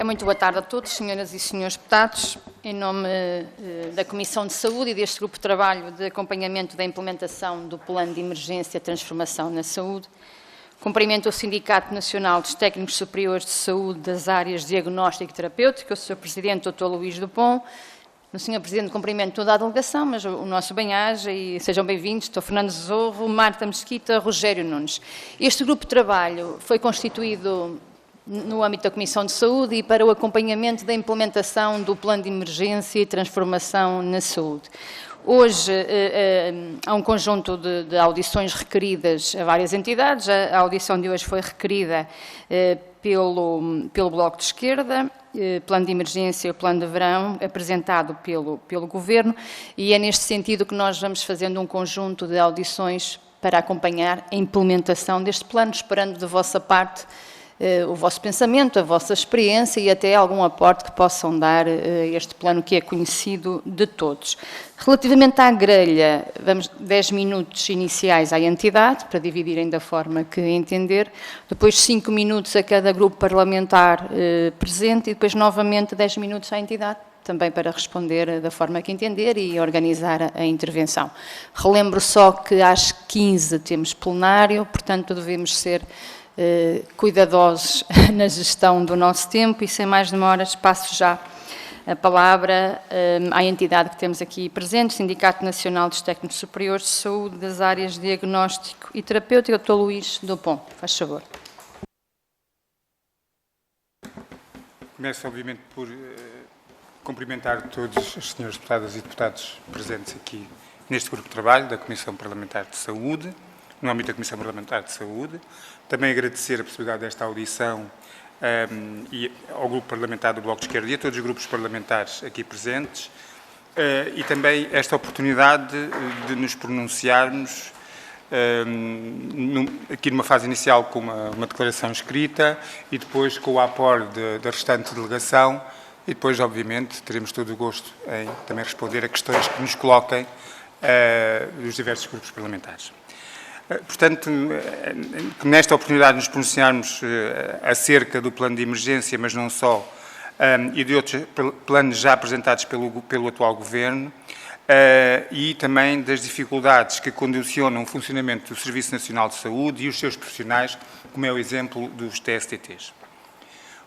Muito boa tarde a todos, senhoras e senhores deputados. Em nome da Comissão de Saúde e deste Grupo de Trabalho de Acompanhamento da Implementação do Plano de Emergência e Transformação na Saúde, cumprimento o Sindicato Nacional dos Técnicos Superiores de Saúde das áreas de diagnóstico e terapêutica, o Sr. Presidente, Dr. Luís Dupont, o Sr. Presidente, cumprimento toda a delegação, mas o nosso bem-aja e sejam bem-vindos, Dr. Fernando Zorro, Marta Mesquita, Rogério Nunes. Este Grupo de Trabalho foi constituído no âmbito da Comissão de Saúde e para o acompanhamento da implementação do Plano de Emergência e Transformação na Saúde. Hoje há um conjunto de audições requeridas a várias entidades. A audição de hoje foi requerida pelo Bloco de Esquerda, Plano de Emergência e o Plano de Verão, apresentado pelo Governo, e é neste sentido que nós vamos fazendo um conjunto de audições para acompanhar a implementação deste plano, esperando da vossa parte o vosso pensamento, a vossa experiência e até algum aporte que possam dar a este plano que é conhecido de todos. Relativamente à grelha, vamos 10 minutos iniciais à entidade, para dividirem da forma que entender, depois 5 minutos a cada grupo parlamentar presente e depois novamente 10 minutos à entidade, também para responder da forma que entender e organizar a intervenção. Relembro só que às 15 temos plenário, portanto devemos ser cuidadosos na gestão do nosso tempo e sem mais demoras passo já a palavra à entidade que temos aqui presente, Sindicato Nacional dos Técnicos Superiores de Saúde das áreas de diagnóstico e terapêutica, Dr. Luís Dupont. Faz favor. Começo, obviamente, por cumprimentar todos os senhores deputadas e deputados presentes aqui neste grupo de trabalho da Comissão Parlamentar de Saúde, no âmbito da Comissão Parlamentar de Saúde. Também agradecer a possibilidade desta audição e ao Grupo Parlamentar do Bloco de Esquerda e a todos os grupos parlamentares aqui presentes e também esta oportunidade de nos pronunciarmos aqui numa fase inicial com uma declaração escrita e depois com o apoio da restante delegação e depois, obviamente, teremos todo o gosto em também responder a questões que nos coloquem dos diversos grupos parlamentares. Portanto, nesta oportunidade de nos pronunciarmos acerca do plano de emergência, mas não só, e de outros planos já apresentados pelo atual Governo, e também das dificuldades que condicionam o funcionamento do Serviço Nacional de Saúde e os seus profissionais, como é o exemplo dos TSTTs.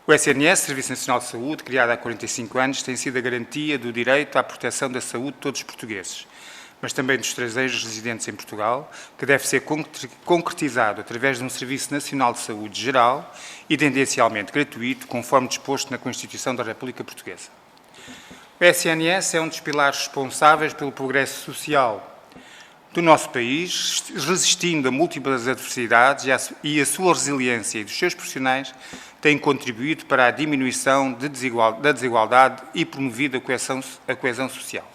O SNS, Serviço Nacional de Saúde, criado há 45 anos, tem sido a garantia do direito à proteção da saúde de todos os portugueses, mas também dos estrangeiros residentes em Portugal, que deve ser concretizado através de um Serviço Nacional de Saúde geral e tendencialmente gratuito, conforme disposto na Constituição da República Portuguesa. O SNS é um dos pilares responsáveis pelo progresso social do nosso país, resistindo a múltiplas adversidades e a sua resiliência e dos seus profissionais têm contribuído para a diminuição da desigualdade e promovido a coesão social.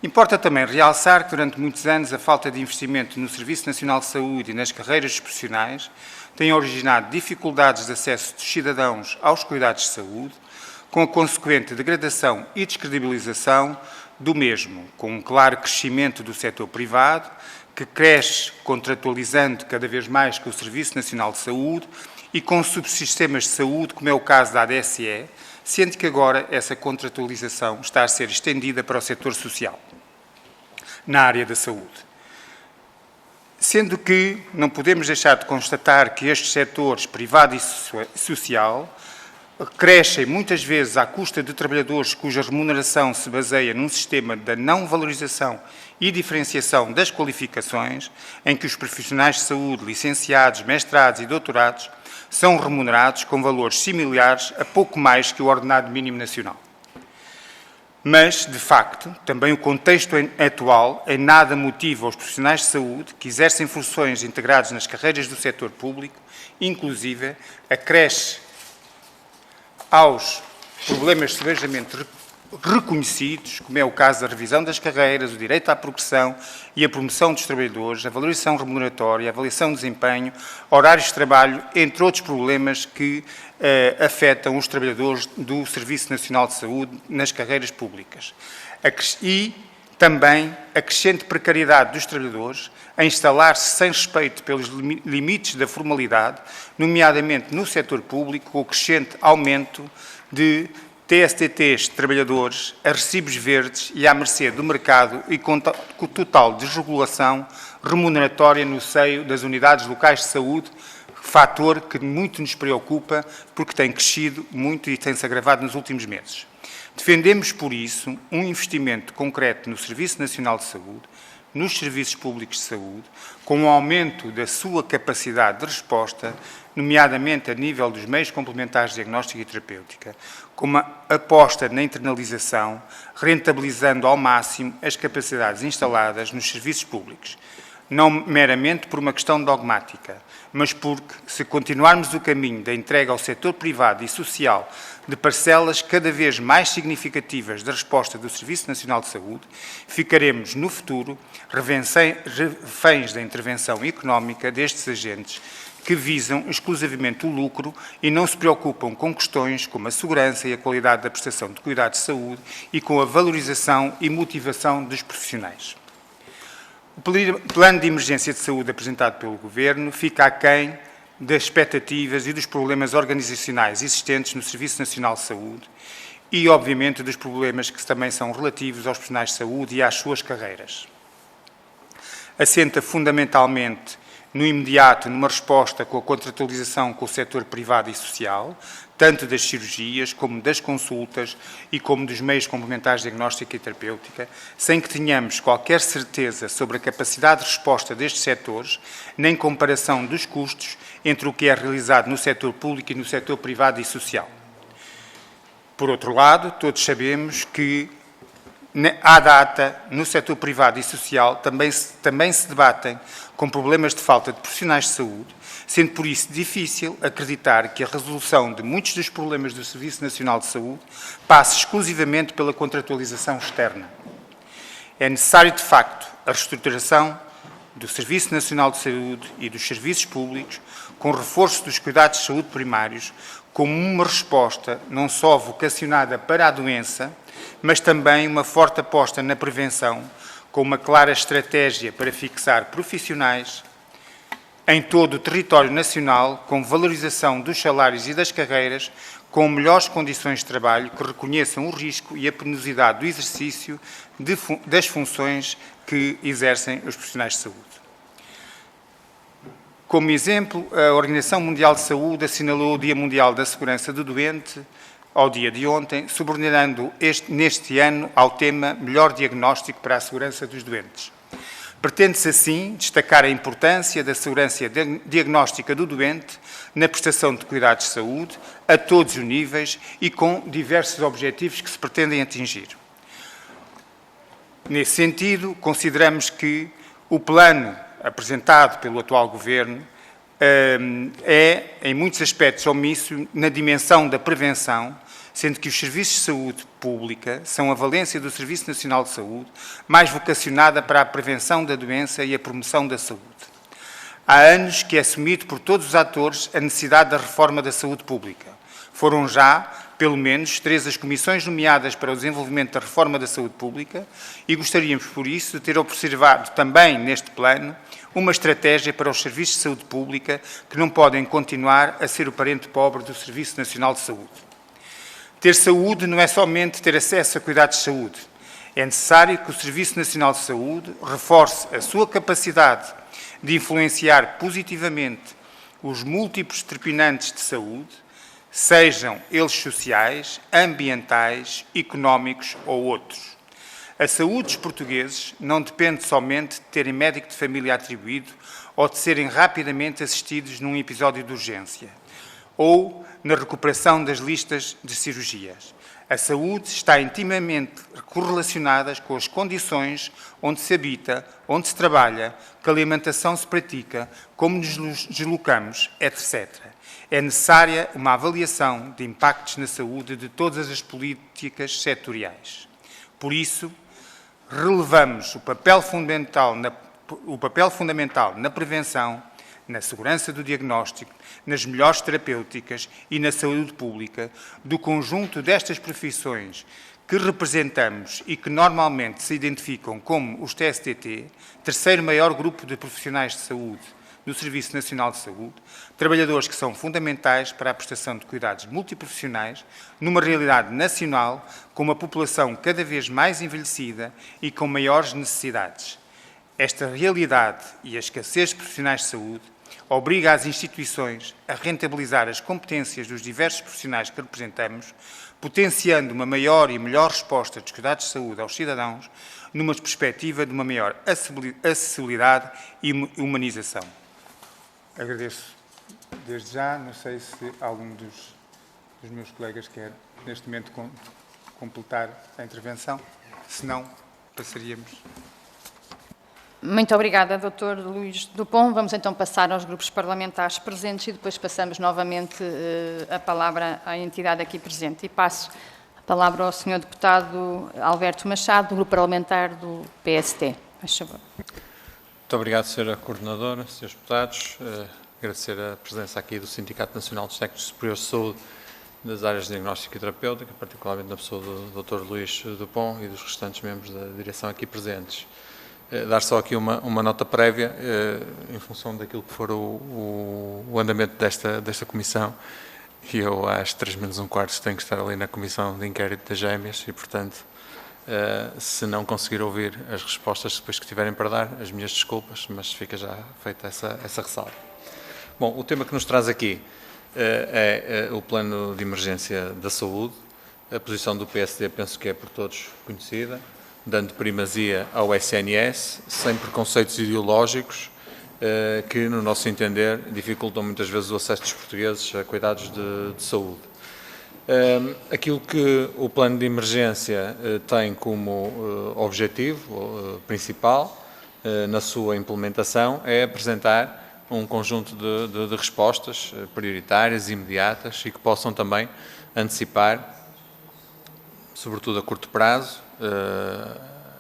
Importa também realçar que, durante muitos anos, a falta de investimento no Serviço Nacional de Saúde e nas carreiras profissionais tem originado dificuldades de acesso dos cidadãos aos cuidados de saúde, com a consequente degradação e descredibilização do mesmo, com um claro crescimento do setor privado, que cresce contratualizando cada vez mais com o Serviço Nacional de Saúde e com subsistemas de saúde, como é o caso da ADSE, sendo que agora essa contratualização está a ser estendida para o setor social, na área da saúde. Sendo que não podemos deixar de constatar que estes setores, privado e social, crescem muitas vezes à custa de trabalhadores cuja remuneração se baseia num sistema da não valorização e diferenciação das qualificações, em que os profissionais de saúde, licenciados, mestrados e doutorados, são remunerados com valores similares a pouco mais que o ordenado mínimo nacional. Mas, de facto, também o contexto atual em nada motiva os profissionais de saúde que exercem funções integradas nas carreiras do setor público, inclusive acresce aos problemas sevejamente reconhecidos, como é o caso da revisão das carreiras, o direito à progressão e a promoção dos trabalhadores, a valorização remuneratória, a avaliação de desempenho, horários de trabalho, entre outros problemas que afetam os trabalhadores do Serviço Nacional de Saúde nas carreiras públicas. E Também a crescente precariedade dos trabalhadores, a instalar-se sem respeito pelos limites da formalidade, nomeadamente no setor público, com o crescente aumento de TSTTs de trabalhadores, a recibos verdes e à mercê do mercado e com total desregulação remuneratória no seio das unidades locais de saúde, fator que muito nos preocupa porque tem crescido muito e tem-se agravado nos últimos meses. Defendemos, por isso, um investimento concreto no Serviço Nacional de Saúde, nos serviços públicos de saúde, com um aumento da sua capacidade de resposta, nomeadamente a nível dos meios complementares de diagnóstica e terapêutica, com uma aposta na internalização, rentabilizando ao máximo as capacidades instaladas nos serviços públicos. Não meramente por uma questão dogmática, mas porque, se continuarmos o caminho da entrega ao setor privado e social de parcelas cada vez mais significativas da resposta do Serviço Nacional de Saúde, ficaremos, no futuro, reféns da intervenção económica destes agentes que visam exclusivamente o lucro e não se preocupam com questões como a segurança e a qualidade da prestação de cuidados de saúde e com a valorização e motivação dos profissionais. O plano de emergência de saúde apresentado pelo Governo fica aquém das expectativas e dos problemas organizacionais existentes no Serviço Nacional de Saúde e, obviamente, dos problemas que também são relativos aos profissionais de saúde e às suas carreiras. Assenta fundamentalmente no imediato, numa resposta com a contratualização com o setor privado e social, tanto das cirurgias, como das consultas e como dos meios complementares de diagnóstica e terapêutica, sem que tenhamos qualquer certeza sobre a capacidade de resposta destes setores, nem comparação dos custos entre o que é realizado no setor público e no setor privado e social. Por outro lado, todos sabemos que, à data, no setor privado e social, também se debatem com problemas de falta de profissionais de saúde, sendo por isso difícil acreditar que a resolução de muitos dos problemas do Serviço Nacional de Saúde passe exclusivamente pela contratualização externa. É necessário, de facto, a reestruturação do Serviço Nacional de Saúde e dos serviços públicos, com reforço dos cuidados de saúde primários, como uma resposta não só vocacionada para a doença, mas também uma forte aposta na prevenção, com uma clara estratégia para fixar profissionais em todo o território nacional, com valorização dos salários e das carreiras, com melhores condições de trabalho que reconheçam o risco e a penosidade do exercício das funções que exercem os profissionais de saúde. Como exemplo, a Organização Mundial de Saúde assinalou o Dia Mundial da Segurança do Doente ao dia de ontem, subordinando neste ano ao tema Melhor Diagnóstico para a Segurança dos Doentes. Pretende-se, assim, destacar a importância da segurança diagnóstica do doente na prestação de cuidados de saúde, a todos os níveis e com diversos objetivos que se pretendem atingir. Nesse sentido, consideramos que o plano apresentado pelo atual Governo é, em muitos aspectos, omisso na dimensão da prevenção, sendo que os serviços de saúde pública são a valência do Serviço Nacional de Saúde, mais vocacionada para a prevenção da doença e a promoção da saúde. Há anos que é assumido por todos os atores a necessidade da reforma da saúde pública. Foram já, pelo menos, 3 as comissões nomeadas para o desenvolvimento da reforma da saúde pública e gostaríamos, por isso, de ter observado também neste plano uma estratégia para os serviços de saúde pública que não podem continuar a ser o parente pobre do Serviço Nacional de Saúde. Ter saúde não é somente ter acesso a cuidados de saúde. É necessário que o Serviço Nacional de Saúde reforce a sua capacidade de influenciar positivamente os múltiplos determinantes de saúde, sejam eles sociais, ambientais, económicos ou outros. A saúde dos portugueses não depende somente de terem médico de família atribuído ou de serem rapidamente assistidos num episódio de urgência, ou na recuperação das listas de cirurgias. A saúde está intimamente correlacionada com as condições onde se habita, onde se trabalha, que alimentação se pratica, como nos deslocamos, etc. É necessária uma avaliação de impactos na saúde de todas as políticas setoriais. Por isso, relevamos o papel fundamental na prevenção, na segurança do diagnóstico, nas melhores terapêuticas e na saúde pública, do conjunto destas profissões que representamos e que normalmente se identificam como os TSTT, terceiro maior grupo de profissionais de saúde do Serviço Nacional de Saúde, trabalhadores que são fundamentais para a prestação de cuidados multiprofissionais numa realidade nacional com uma população cada vez mais envelhecida e com maiores necessidades. Esta realidade e a escassez de profissionais de saúde obriga as instituições a rentabilizar as competências dos diversos profissionais que representamos, potenciando uma maior e melhor resposta dos cuidados de saúde aos cidadãos, numa perspectiva de uma maior acessibilidade e humanização. Agradeço desde já. Não sei se algum dos meus colegas quer, neste momento, completar a intervenção. Se não, passaríamos. Muito obrigada, Dr. Luís Dupont. Vamos então passar aos grupos parlamentares presentes e depois passamos novamente a palavra à entidade aqui presente. E passo a palavra ao Sr. Deputado Alberto Machado, do Grupo Parlamentar do PST. Faz favor. Muito obrigado, Sra. Coordenadora, Srs. Deputados. Agradecer a presença aqui do Sindicato Nacional dos Técnicos Superiores de Saúde das áreas de diagnóstico e terapêutica, particularmente na pessoa do Dr. Luís Dupont e dos restantes membros da direção aqui presentes. Dar só aqui uma nota prévia, em função daquilo que for o andamento desta comissão, e eu às 3:45 tenho que estar ali na comissão de inquérito das gêmeas e, portanto, se não conseguir ouvir as respostas depois que tiverem para dar, as minhas desculpas, mas fica já feita essa ressalva. Bom, o tema que nos traz aqui é o Plano de Emergência da Saúde. A posição do PSD penso que é por todos conhecida, dando primazia ao SNS, sem preconceitos ideológicos, que, no nosso entender, dificultam muitas vezes o acesso dos portugueses a cuidados de saúde. Aquilo que o plano de emergência tem como objetivo principal na sua implementação é apresentar um conjunto de respostas prioritárias, imediatas e que possam também antecipar, sobretudo a curto prazo,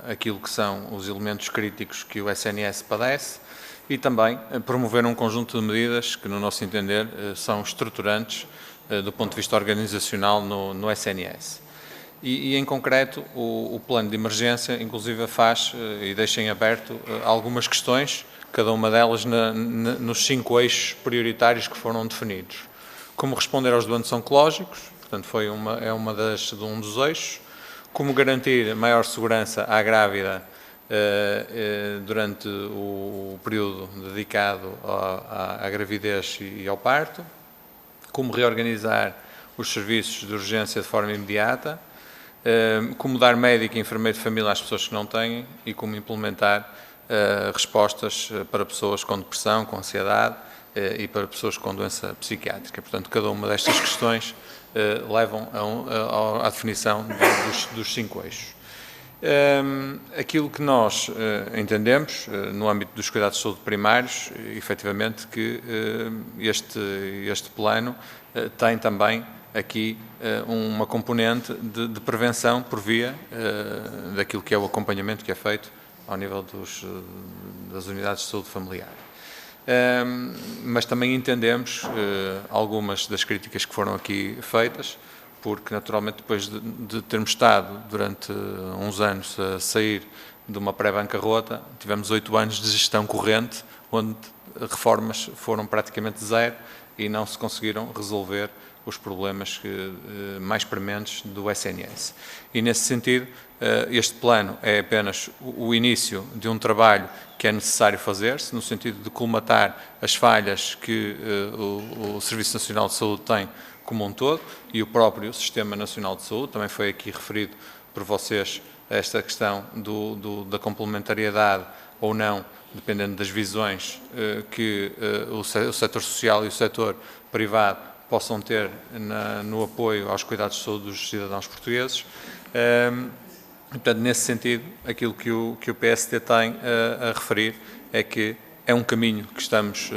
aquilo que são os elementos críticos que o SNS padece e também promover um conjunto de medidas que, no nosso entender, são estruturantes do ponto de vista organizacional no SNS. E em concreto, o plano de emergência, inclusive, faz e deixa em aberto algumas questões, cada uma delas nos 5 eixos prioritários que foram definidos. Como responder aos doentes oncológicos, portanto, é um dos eixos. Como garantir maior segurança à grávida durante o período dedicado à gravidez e ao parto. Como reorganizar os serviços de urgência de forma imediata. Como dar médico e enfermeiro de família às pessoas que não têm e como implementar respostas para pessoas com depressão, com ansiedade e para pessoas com doença psiquiátrica. Portanto, cada uma destas questões levam à definição dos 5 eixos. Aquilo que nós entendemos, no âmbito dos cuidados de saúde primários, efetivamente que este plano tem também aqui uma componente de prevenção por via daquilo que é o acompanhamento que é feito ao nível das unidades de saúde familiar. Mas também entendemos algumas das críticas que foram aqui feitas, porque naturalmente depois de termos estado durante uns anos a sair de uma pré-bancarrota, tivemos 8 anos de gestão corrente, onde reformas foram praticamente zero e não se conseguiram resolver os problemas mais prementes do SNS. E nesse sentido, este plano é apenas o início de um trabalho que é necessário fazer-se, no sentido de colmatar as falhas que o Serviço Nacional de Saúde tem como um todo e o próprio Sistema Nacional de Saúde. Também foi aqui referido por vocês esta questão da complementariedade ou não, dependendo das visões que o setor social e o setor privado possam ter no apoio aos cuidados de saúde dos cidadãos portugueses. Portanto, nesse sentido, aquilo que o PSD tem a referir é que é um caminho que estamos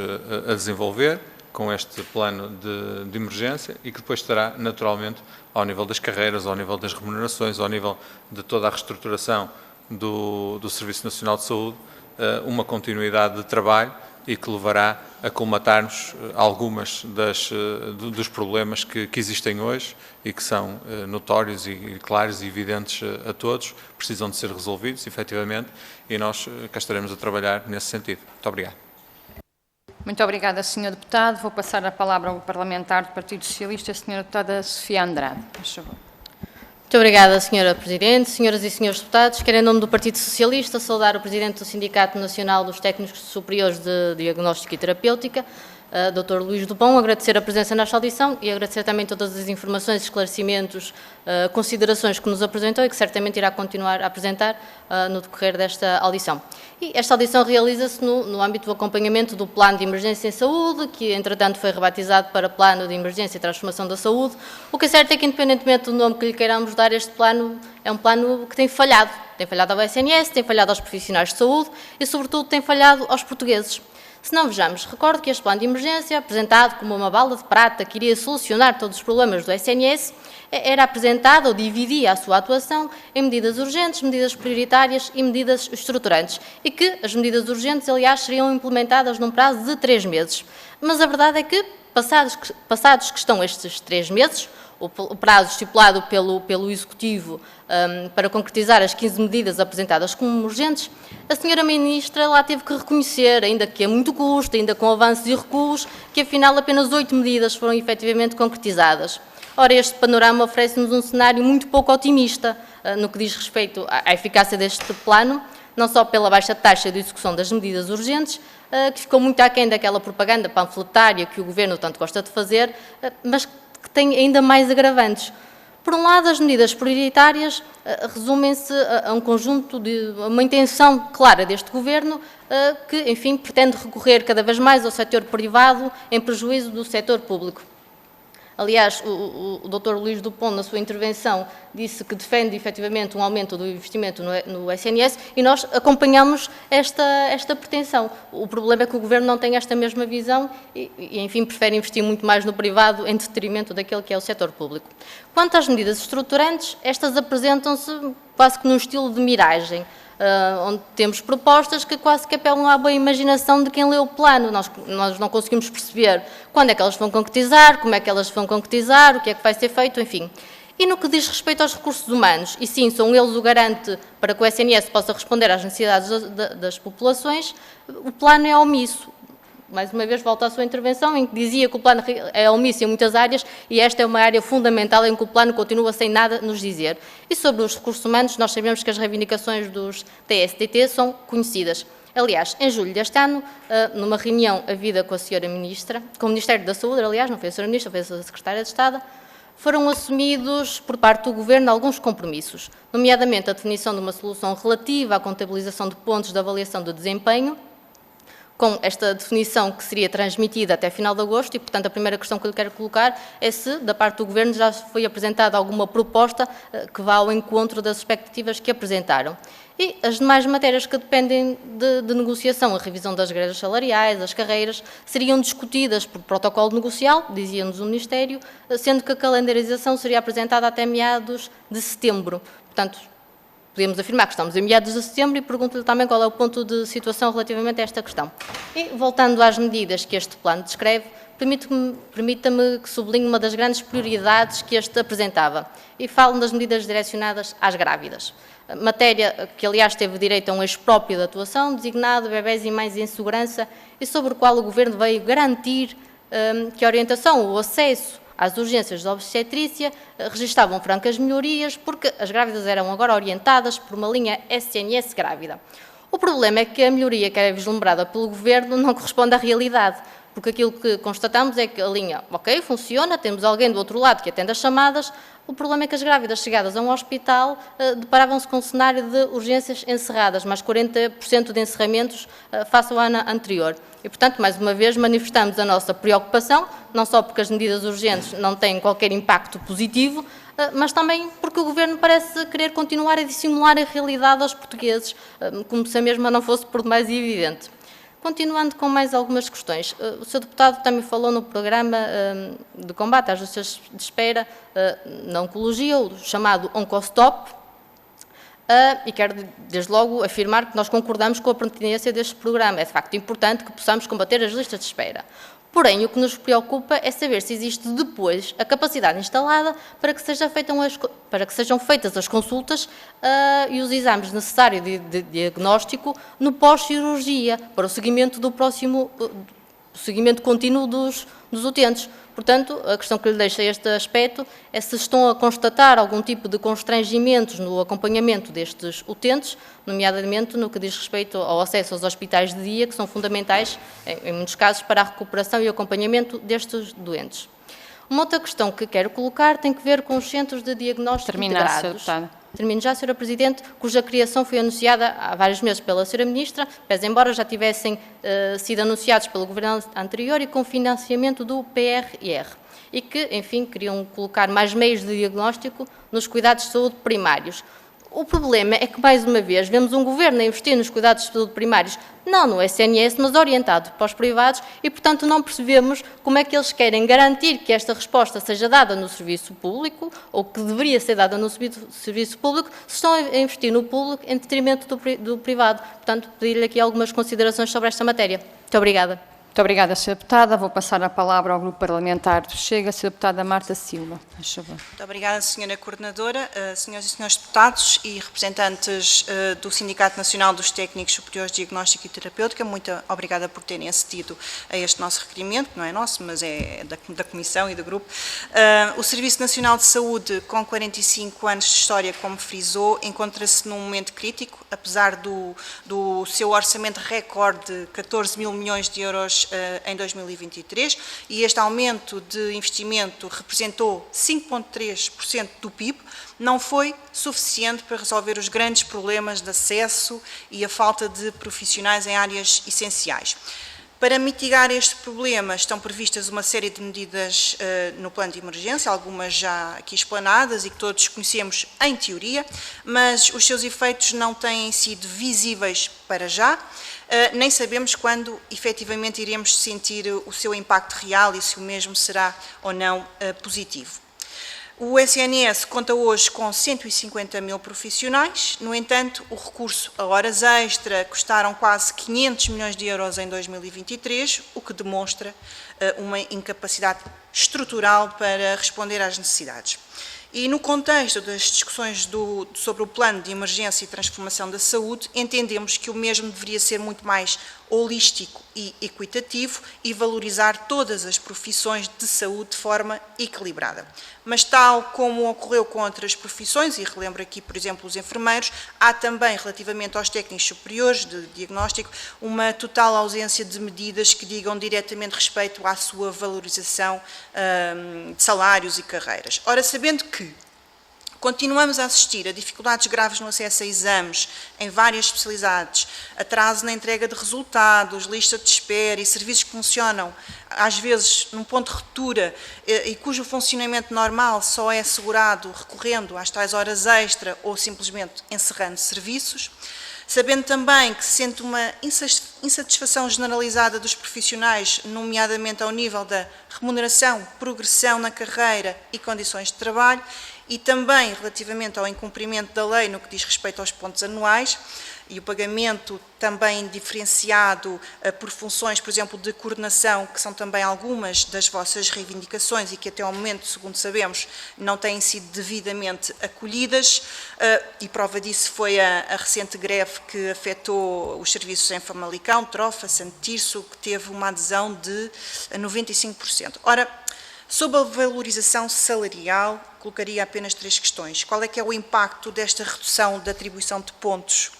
a desenvolver com este plano de emergência e que depois estará, naturalmente, ao nível das carreiras, ao nível das remunerações, ao nível de toda a reestruturação do Serviço Nacional de Saúde, uma continuidade de trabalho e que levará a colmatarmos algumas dos problemas que existem hoje e que são notórios e claros e evidentes a todos, precisam de ser resolvidos, efetivamente, e nós cá estaremos a trabalhar nesse sentido. Muito obrigado. Muito obrigada, Sr. Deputado. Vou passar a palavra ao parlamentar do Partido Socialista, a Sra. Deputada Sofia Andrade. Por favor. Muito obrigada, Sra. Presidente. Senhoras e senhores deputados, quero em nome do Partido Socialista saudar o Presidente do Sindicato Nacional dos Técnicos Superiores de Diagnóstico e Terapêutica, Dr. Luís Dupont, agradecer a presença nesta audição e agradecer também todas as informações, esclarecimentos, considerações que nos apresentou e que certamente irá continuar a apresentar no decorrer desta audição. E esta audição realiza-se no âmbito do acompanhamento do Plano de Emergência em Saúde, que entretanto foi rebatizado para Plano de Emergência e Transformação da Saúde. O que é certo é que, independentemente do nome que lhe queiramos dar, este plano é um plano que tem falhado. Tem falhado ao SNS, tem falhado aos profissionais de saúde e, sobretudo, tem falhado aos portugueses. Se não vejamos, recordo que este plano de emergência, apresentado como uma bala de prata que iria solucionar todos os problemas do SNS, era apresentado ou dividia a sua atuação em medidas urgentes, medidas prioritárias e medidas estruturantes, e que as medidas urgentes, aliás, seriam implementadas num prazo de 3 meses. Mas a verdade é que, passados que estão estes 3 meses, o prazo estipulado pelo Executivo para concretizar as 15 medidas apresentadas como urgentes, a Sra. Ministra lá teve que reconhecer, ainda que a muito custo, ainda com avanços e recuos, que afinal apenas 8 medidas foram efetivamente concretizadas. Ora, este panorama oferece-nos um cenário muito pouco otimista no que diz respeito à eficácia deste plano, não só pela baixa taxa de execução das medidas urgentes, que ficou muito aquém daquela propaganda panfletária que o Governo tanto gosta de fazer, mas que tem ainda mais agravantes. Por um lado, as medidas prioritárias resumem-se a um conjunto a uma intenção clara deste Governo que, enfim, pretende recorrer cada vez mais ao setor privado em prejuízo do setor público. Aliás, o Dr. Luís Dupont, na sua intervenção, disse que defende efetivamente um aumento do investimento no SNS e nós acompanhamos esta pretensão. O problema é que o Governo não tem esta mesma visão e, enfim, prefere investir muito mais no privado em detrimento daquele que é o setor público. Quanto às medidas estruturantes, estas apresentam-se quase que num estilo de miragem, onde temos propostas que quase que apelam à boa imaginação de quem lê o plano. Nós não conseguimos perceber quando é que elas vão concretizar, como é que elas vão concretizar, o que é que vai ser feito, enfim. E no que diz respeito aos recursos humanos, e sim, são eles o garante para que o SNS possa responder às necessidades das populações, o plano é omisso. Mais uma vez, volto à sua intervenção, em que dizia que o plano é omisso em muitas áreas e esta é uma área fundamental em que o plano continua sem nada nos dizer. E sobre os recursos humanos, nós sabemos que as reivindicações dos TSTT são conhecidas. Aliás, em julho deste ano, numa reunião havida com a Sra. Ministra, com o Ministério da Saúde, aliás, não foi a Sra. Ministra, foi a Secretária de Estado, foram assumidos por parte do Governo alguns compromissos, nomeadamente a definição de uma solução relativa à contabilização de pontos de avaliação de desempenho, com esta definição que seria transmitida até final de agosto e, portanto, a primeira questão que eu lhe quero colocar é se, da parte do Governo, já foi apresentada alguma proposta que vá ao encontro das expectativas que apresentaram. E as demais matérias que dependem de negociação, a revisão das greves salariais, as carreiras, seriam discutidas por protocolo negocial, dizia-nos o Ministério, sendo que a calendarização seria apresentada até meados de setembro. Portanto, podemos afirmar que estamos em meados de setembro e pergunto-lhe também qual é o ponto de situação relativamente a esta questão. E, voltando às medidas que este plano descreve, permita-me que sublinhe uma das grandes prioridades que este apresentava e falo das medidas direcionadas às grávidas. Matéria que, aliás, teve direito a um eixo próprio de atuação, designado Bebés e Mães em Segurança, e sobre o qual o Governo veio garantir que a orientação, o acesso às urgências de obstetrícia registavam francas melhorias, porque as grávidas eram agora orientadas por uma linha SNS grávida. O problema é que a melhoria que é vislumbrada pelo Governo não corresponde à realidade, porque aquilo que constatamos é que a linha, ok, funciona, temos alguém do outro lado que atende as chamadas, o problema é que as grávidas chegadas a um hospital deparavam-se com um cenário de urgências encerradas, mais 40% de encerramentos face ao ano anterior. E, portanto, mais uma vez, manifestamos a nossa preocupação, não só porque as medidas urgentes não têm qualquer impacto positivo, mas também porque o Governo parece querer continuar a dissimular a realidade aos portugueses, como se a mesma não fosse por demais evidente. Continuando com mais algumas questões, o Sr. Deputado também falou no programa de combate às listas de espera na oncologia, o chamado OncoStop. e quero, desde logo, afirmar que nós concordamos com a pertinência deste programa. É, de facto, importante que possamos combater as listas de espera. Porém, o que nos preocupa é saber se existe depois a capacidade instalada para que sejam feitas as consultas e os exames necessários de diagnóstico no pós-cirurgia, para o seguimento seguimento contínuo dos utentes. Portanto, a questão que lhe deixo a este aspecto é se estão a constatar algum tipo de constrangimentos no acompanhamento destes utentes, nomeadamente no que diz respeito ao acesso aos hospitais de dia, que são fundamentais, em muitos casos, para a recuperação e acompanhamento destes doentes. Uma outra questão que quero colocar tem que ver com os centros de diagnóstico integrados. Termino já, Sra. Presidente, cuja criação foi anunciada há vários meses pela Sra. Ministra, pese embora já tivessem sido anunciados pelo Governo anterior e com financiamento do PRR. E que, enfim, queriam colocar mais meios de diagnóstico nos cuidados de saúde primários. O problema é que, mais uma vez, vemos um Governo a investir nos cuidados de saúde primários, não no SNS, mas orientado para os privados, e, portanto, não percebemos como é que eles querem garantir que esta resposta seja dada no serviço público, ou que deveria ser dada no serviço público, se estão a investir no público em detrimento do privado. Portanto, pedir-lhe aqui algumas considerações sobre esta matéria. Muito obrigada. Muito obrigada, Sra. Deputada. Vou passar a palavra ao Grupo Parlamentar do Chega, Sra. Deputada Marta Silva. Muito obrigada, Sra. Coordenadora, Senhoras e Senhores Deputados e representantes do Sindicato Nacional dos Técnicos Superiores de Diagnóstico e Terapêutica. Muito obrigada por terem acedido a este nosso requerimento, que não é nosso, mas é da Comissão e do Grupo. O Serviço Nacional de Saúde, com 45 anos de história, como frisou, encontra-se num momento crítico, apesar do seu orçamento recorde de 14 mil milhões de euros em 2023, e este aumento de investimento representou 5,3% do PIB, não foi suficiente para resolver os grandes problemas de acesso e a falta de profissionais em áreas essenciais. Para mitigar este problema estão previstas uma série de medidas no plano de emergência, algumas já aqui explanadas e que todos conhecemos em teoria, mas os seus efeitos não têm sido visíveis para já, nem sabemos quando efetivamente iremos sentir o seu impacto real e se o mesmo será ou não positivo. O SNS conta hoje com 150 mil profissionais, no entanto, o recurso a horas extra custaram quase 500 milhões de euros em 2023, o que demonstra uma incapacidade estrutural para responder às necessidades. E no contexto das discussões sobre o plano de emergência e transformação da saúde, entendemos que o mesmo deveria ser muito mais holístico e equitativo e valorizar todas as profissões de saúde de forma equilibrada. Mas tal como ocorreu com outras profissões, e relembro aqui, por exemplo, os enfermeiros, há também, relativamente aos técnicos superiores de diagnóstico, uma total ausência de medidas que digam diretamente respeito à sua valorização de salários e carreiras. Ora, sabendo que continuamos a assistir a dificuldades graves no acesso a exames em várias especialidades, atraso na entrega de resultados, lista de espera e serviços que funcionam, às vezes, num ponto de ruptura e cujo funcionamento normal só é assegurado recorrendo às tais horas extra ou simplesmente encerrando serviços, sabendo também que se sente uma insatisfação generalizada dos profissionais, nomeadamente ao nível da remuneração, progressão na carreira e condições de trabalho, e também relativamente ao incumprimento da lei no que diz respeito aos pontos anuais e o pagamento também diferenciado por funções, por exemplo, de coordenação, que são também algumas das vossas reivindicações e que até ao momento, segundo sabemos, não têm sido devidamente acolhidas, e prova disso foi a recente greve que afetou os serviços em Famalicão, Trofa, Santo Tirso, que teve uma adesão de 95%. Ora, sobre a valorização salarial, colocaria apenas 3 questões. Qual é que é o impacto desta redução da atribuição de pontos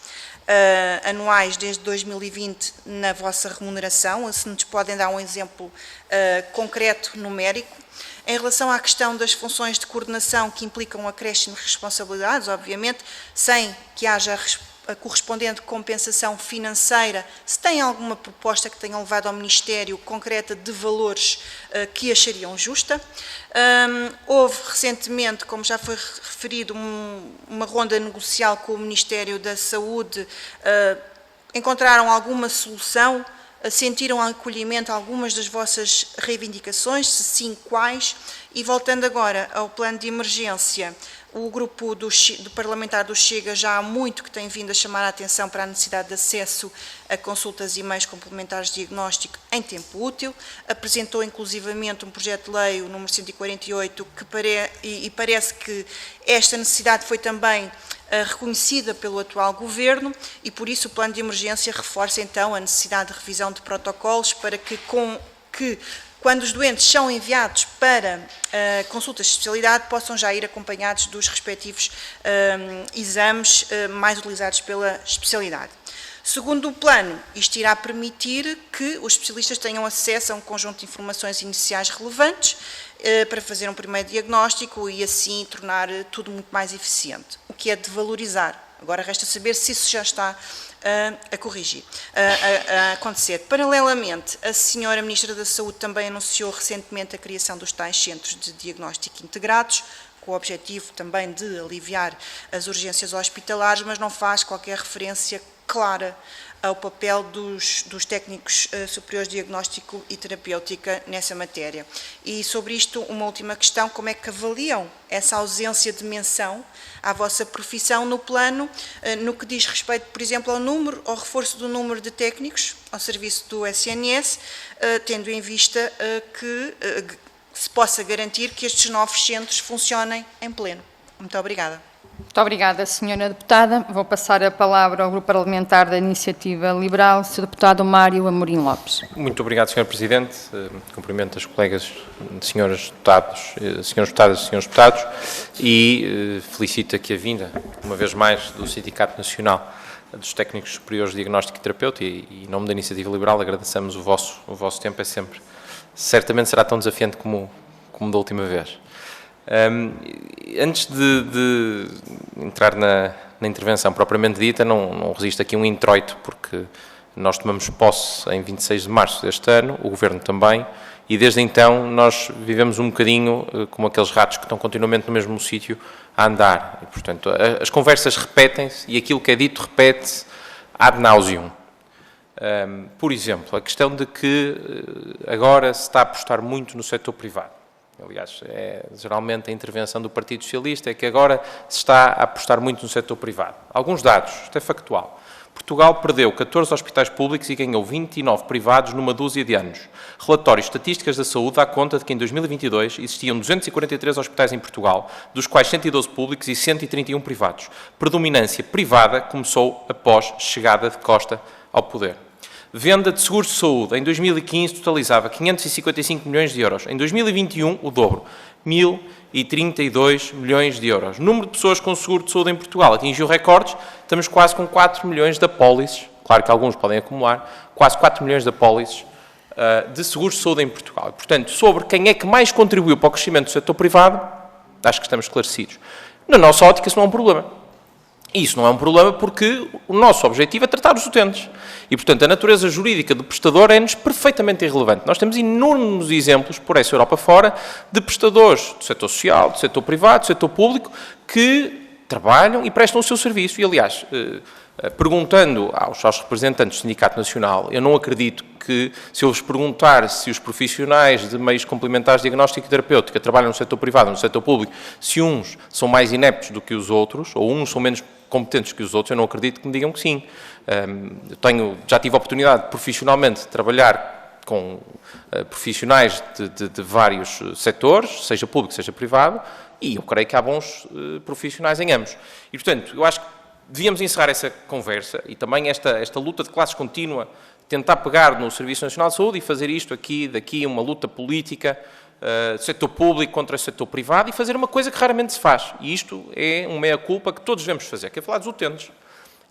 anuais desde 2020 na vossa remuneração? Se nos podem dar um exemplo concreto, numérico. Em relação à questão das funções de coordenação que implicam um acréscimo de responsabilidades, obviamente, sem que haja a correspondente compensação financeira, se tem alguma proposta que tenham levado ao Ministério concreta de valores que achariam justa. Houve recentemente, como já foi referido, uma ronda negocial com o Ministério da Saúde. Encontraram alguma solução? Sentiram acolhimento a algumas das vossas reivindicações? Se sim, quais? E voltando agora ao plano de emergência, o grupo do parlamentar do Chega já há muito que tem vindo a chamar a atenção para a necessidade de acesso a consultas e meios complementares de diagnóstico em tempo útil. Apresentou inclusivamente um projeto de lei, o número 148, e parece que esta necessidade foi também reconhecida pelo atual Governo e, por isso, o plano de emergência reforça, então, a necessidade de revisão de protocolos para que quando os doentes são enviados para consultas de especialidade, possam já ir acompanhados dos respectivos exames mais utilizados pela especialidade. Segundo o plano, isto irá permitir que os especialistas tenham acesso a um conjunto de informações iniciais relevantes para fazer um primeiro diagnóstico e assim tornar tudo muito mais eficiente, o que é de valorizar. Agora resta saber se isso já está a acontecer. Paralelamente, a senhora Ministra da Saúde também anunciou recentemente a criação dos tais centros de diagnóstico integrados, com o objetivo também de aliviar as urgências hospitalares, mas não faz qualquer referência clara ao papel dos técnicos superiores de diagnóstico e terapêutica nessa matéria. E sobre isto, uma última questão: como é que avaliam essa ausência de menção à vossa profissão no plano, no que diz respeito, por exemplo, ao reforço do número de técnicos ao serviço do SNS, tendo em vista que se possa garantir que estes novos centros funcionem em pleno? Muito obrigada. Muito obrigada, Sra. Deputada. Vou passar a palavra ao Grupo Parlamentar da Iniciativa Liberal, Sr. Deputado Mário Amorim Lopes. Muito obrigado, Sr. Presidente. Cumprimento as colegas, senhores deputadas e senhores deputados, e felicito aqui a vinda, uma vez mais, do Sindicato Nacional dos Técnicos Superiores de Diagnóstico e Terapêutica, e em nome da Iniciativa Liberal agradecemos o vosso tempo, certamente será tão desafiante como da última vez. Antes de entrar na intervenção propriamente dita, não resisto aqui um introito, porque nós tomamos posse em 26 de março deste ano, o Governo também, e desde então nós vivemos um bocadinho como aqueles ratos que estão continuamente no mesmo sítio a andar. E, portanto, as conversas repetem-se e aquilo que é dito repete-se ad nauseum. Por exemplo, a questão de que agora se está a apostar muito no setor privado. Aliás, geralmente a intervenção do Partido Socialista é que agora se está a apostar muito no setor privado. Alguns dados, isto é factual. Portugal perdeu 14 hospitais públicos e ganhou 29 privados numa dúzia de anos. Relatórios estatísticas da saúde dá conta de que em 2022 existiam 243 hospitais em Portugal, dos quais 112 públicos e 131 privados. Predominância privada começou após chegada de Costa ao poder. Venda de seguros de saúde, em 2015 totalizava 555 milhões de euros. Em 2021, o dobro, 1.032 milhões de euros. O número de pessoas com seguro de saúde em Portugal atingiu recordes, estamos quase com 4 milhões de apólices, claro que alguns podem acumular, quase 4 milhões de apólices de seguros de saúde em Portugal. Portanto, sobre quem é que mais contribuiu para o crescimento do setor privado, acho que estamos esclarecidos. Na nossa ótica, isso não é um problema. E isso não é um problema porque o nosso objetivo é tratar os utentes. E, portanto, a natureza jurídica do prestador é-nos perfeitamente irrelevante. Nós temos enormes exemplos, por essa Europa fora, de prestadores do setor social, do setor privado, do setor público, que trabalham e prestam o seu serviço. E, aliás, perguntando aos representantes do Sindicato Nacional, eu não acredito que, se eu vos perguntar se os profissionais de meios complementares de diagnóstico e terapêutica trabalham no setor privado ou no setor público, se uns são mais ineptos do que os outros, ou uns são menos competentes que os outros, eu não acredito que me digam que sim. Já tive a oportunidade profissionalmente de trabalhar com profissionais de vários setores, seja público, seja privado, e eu creio que há bons profissionais em ambos. E, portanto, eu acho que devíamos encerrar essa conversa e também esta luta de classes contínua, tentar pegar no Serviço Nacional de Saúde e fazer isto daqui uma luta política, setor público contra o setor privado, e fazer uma coisa que raramente se faz. E isto é uma meia-culpa que todos devemos fazer, que é falar dos utentes.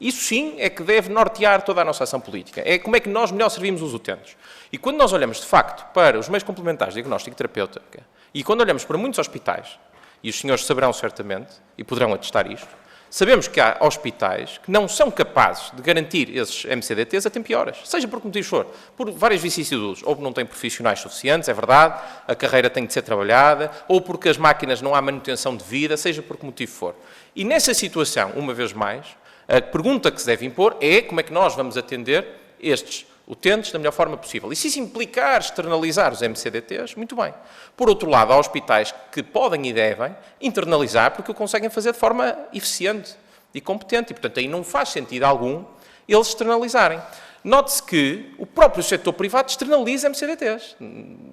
Isso sim é que deve nortear toda a nossa ação política. É como é que nós melhor servimos os utentes. E quando nós olhamos, de facto, para os meios complementares de diagnóstico e terapêutica, e quando olhamos para muitos hospitais, e os senhores saberão certamente, e poderão atestar isto, sabemos que há hospitais que não são capazes de garantir esses MCDTs a tempo e horas, seja por que motivo for, por várias vicissitudes, ou porque não têm profissionais suficientes, é verdade, a carreira tem de ser trabalhada, ou porque as máquinas não há manutenção devida, seja por que motivo for. E nessa situação, uma vez mais, a pergunta que se deve impor é como é que nós vamos atender estes utentes da melhor forma possível. E se isso implicar externalizar os MCDTs, muito bem. Por outro lado, há hospitais que podem e devem internalizar porque o conseguem fazer de forma eficiente e competente. E, portanto, aí não faz sentido algum eles externalizarem. Note-se que o próprio setor privado externaliza MCDTs.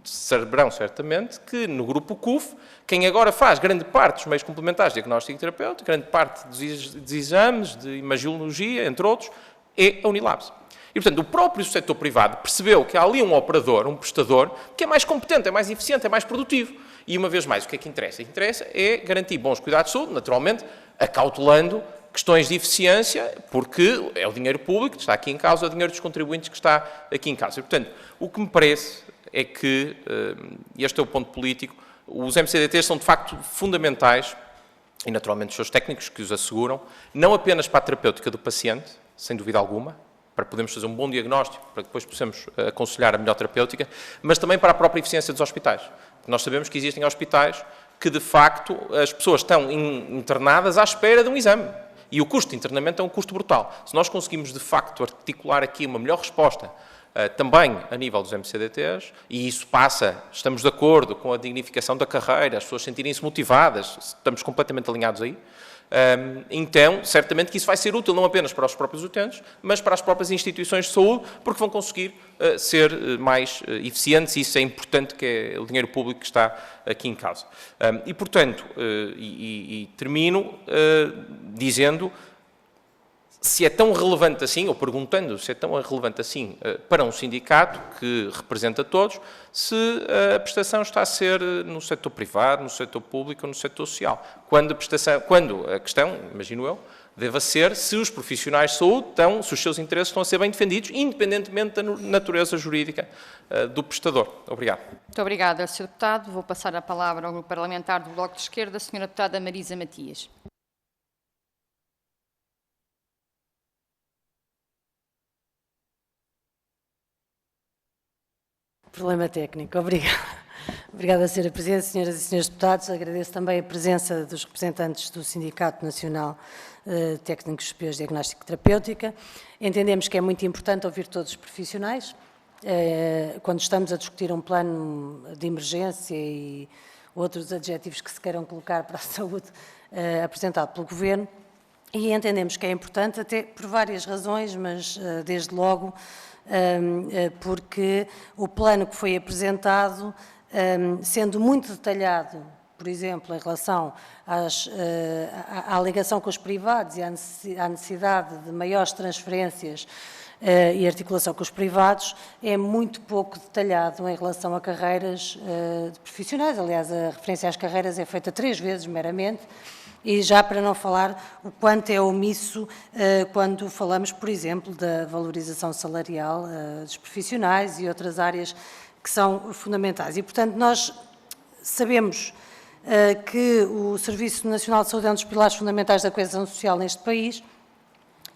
Saberão certamente que no grupo CUF, quem agora faz grande parte dos meios complementares de diagnóstico terapêutico, grande parte dos exames de imagiologia, entre outros, é a Unilabs. E, portanto, o próprio setor privado percebeu que há ali um operador, um prestador, que é mais competente, é mais eficiente, é mais produtivo. E, uma vez mais, o que é que interessa? O que interessa é garantir bons cuidados de saúde, naturalmente, acautelando questões de eficiência, porque é o dinheiro público que está aqui em causa, é o dinheiro dos contribuintes que está aqui em causa. E, portanto, o que me parece é que, e este é o ponto político, os MCDTs são, de facto, fundamentais, e, naturalmente, os seus técnicos que os asseguram, não apenas para a terapêutica do paciente, sem dúvida alguma, para podermos fazer um bom diagnóstico, para que depois possamos aconselhar a melhor terapêutica, mas também para a própria eficiência dos hospitais. Nós sabemos que existem hospitais que, de facto, as pessoas estão internadas à espera de um exame. E o custo de internamento é um custo brutal. Se nós conseguimos, de facto, articular aqui uma melhor resposta, também a nível dos MCDTs, e isso passa, estamos de acordo com a dignificação da carreira, as pessoas sentirem-se motivadas, estamos completamente alinhados aí, então, certamente que isso vai ser útil não apenas para os próprios utentes, mas para as próprias instituições de saúde, porque vão conseguir ser mais eficientes, e isso é importante, que é o dinheiro público que está aqui em causa. E, portanto, termino dizendo, se é tão relevante assim, ou perguntando se é tão relevante assim para um sindicato que representa todos, se a prestação está a ser no setor privado, no setor público ou no setor social. Quando a questão, imagino eu, deva ser se os profissionais de saúde se os seus interesses estão a ser bem defendidos, independentemente da natureza jurídica do prestador. Obrigado. Muito obrigada, Sr. Deputado. Vou passar a palavra ao Grupo Parlamentar do Bloco de Esquerda, a Sra. Deputada Marisa Matias. Problema técnico. Obrigada. Obrigada, Sra. Presidente, senhoras e senhores deputados. Agradeço também a presença dos representantes do Sindicato Nacional de Técnicos Superiores de Diagnóstico e Terapêutica. Entendemos que é muito importante ouvir todos os profissionais. Quando estamos a discutir um plano de emergência e outros adjetivos que se queiram colocar para a saúde apresentado pelo Governo, e entendemos que é importante até por várias razões, mas desde logo porque o plano que foi apresentado, sendo muito detalhado, por exemplo, em relação à ligação com os privados e à necessidade de maiores transferências e articulação com os privados, é muito pouco detalhado em relação a carreiras de profissionais. Aliás, a referência às carreiras é feita 3 vezes meramente, e já para não falar o quanto é omisso quando falamos, por exemplo, da valorização salarial dos profissionais e outras áreas que são fundamentais. E, portanto, nós sabemos que o Serviço Nacional de Saúde é um dos pilares fundamentais da coesão social neste país,